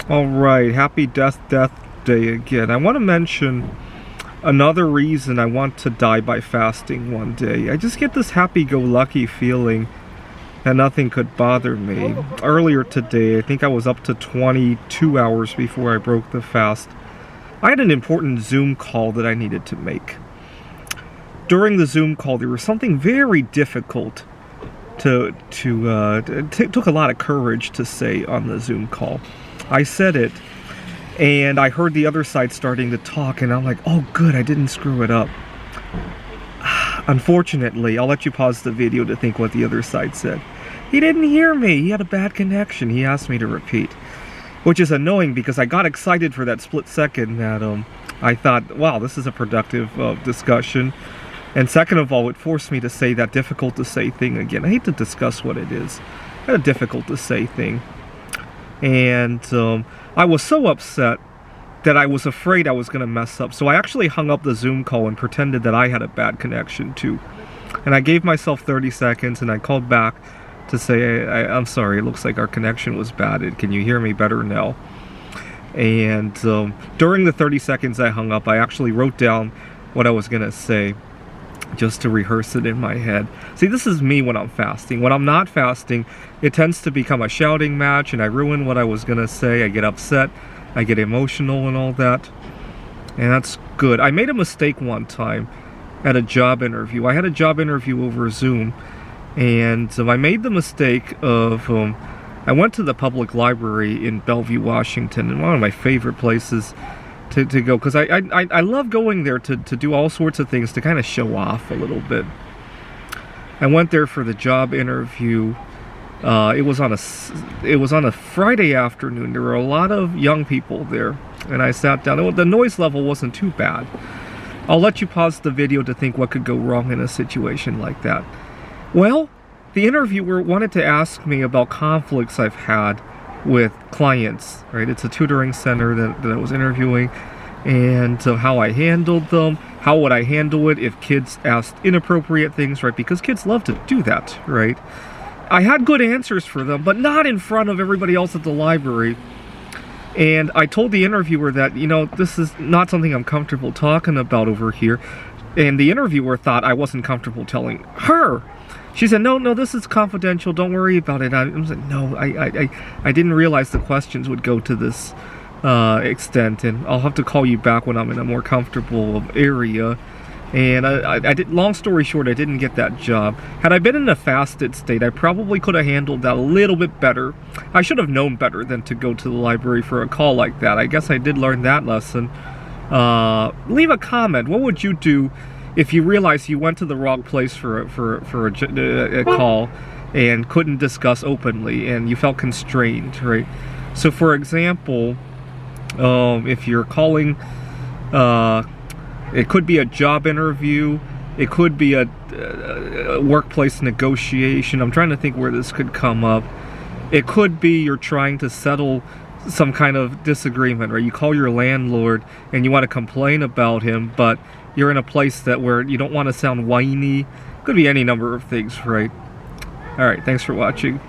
Alright, happy Death Day again. I want to mention another reason I want to die by fasting one day. I just get this happy-go-lucky feeling that nothing could bother me. Earlier today, I think I was up to 22 hours before I broke the fast. I had an important Zoom call that I needed to make. During the Zoom call, there was something very difficult it took a lot of courage to say on the Zoom call. I said it, and I heard the other side starting to talk, and I'm like, oh good, I didn't screw it up. Unfortunately, I'll let you pause the video to think what the other side said. He didn't hear me, he had a bad connection, he asked me to repeat. Which is annoying because I got excited for that split second that I thought, wow, this is a productive discussion. And second of all, it forced me to say that difficult to say thing again. I hate to discuss what it is. I had a difficult to say thing. And I was so upset that I was afraid I was going to mess up. So I actually hung up the Zoom call and pretended that I had a bad connection too. And I gave myself 30 seconds and I called back to say, I'm sorry, it looks like our connection was bad. Can you hear me better now? And during the 30 seconds I hung up, I actually wrote down what I was going to say, just to rehearse it in my head. See, this is me when I'm fasting. When I'm not fasting, it tends to become a shouting match and I ruin what I was gonna say. I get upset, I get emotional and all that. And that's good. I made a mistake one time at a job interview. I had a job interview over Zoom, and I made the mistake of, I went to the public library in Bellevue, Washington, and one of my favorite places to go, because I love going there to do all sorts of things, to kind of show off a little bit. I went there for the job interview. It was on a Friday afternoon. There were a lot of young people there, and I sat down. The noise level wasn't too bad. I'll let you pause the video to think what could go wrong in a situation like that. Well, the interviewer wanted to ask me about conflicts I've had with clients, right? It's a tutoring center that I was interviewing, and how I handled them. How would I handle it if kids asked inappropriate things, right? Because kids love to do that, right? I had good answers for them, but not in front of everybody else at the library. And I told the interviewer that, you know, this is not something I'm comfortable talking about over here. And the interviewer thought I wasn't comfortable telling her. She said, no, this is confidential, don't worry about it. I was like, no, I didn't realize the questions would go to this extent, and I'll have to call you back when I'm in a more comfortable area. And I did, long story short, I didn't get that job. Had I been in a fasted state, I probably could have handled that a little bit better. I should have known better than to go to the library for a call like that. I guess I did learn that lesson. Leave a comment. What would you do if you realize you went to the wrong place for a call and couldn't discuss openly and you felt constrained, right? So for example, if you're calling, it could be a job interview, it could be a workplace negotiation. I'm trying to think where this could come up. It could be you're trying to settle some kind of disagreement, right? You call your landlord and you want to complain about him, but you're in a place where you don't want to sound whiny. Could be any number of things, right? Alright, thanks for watching.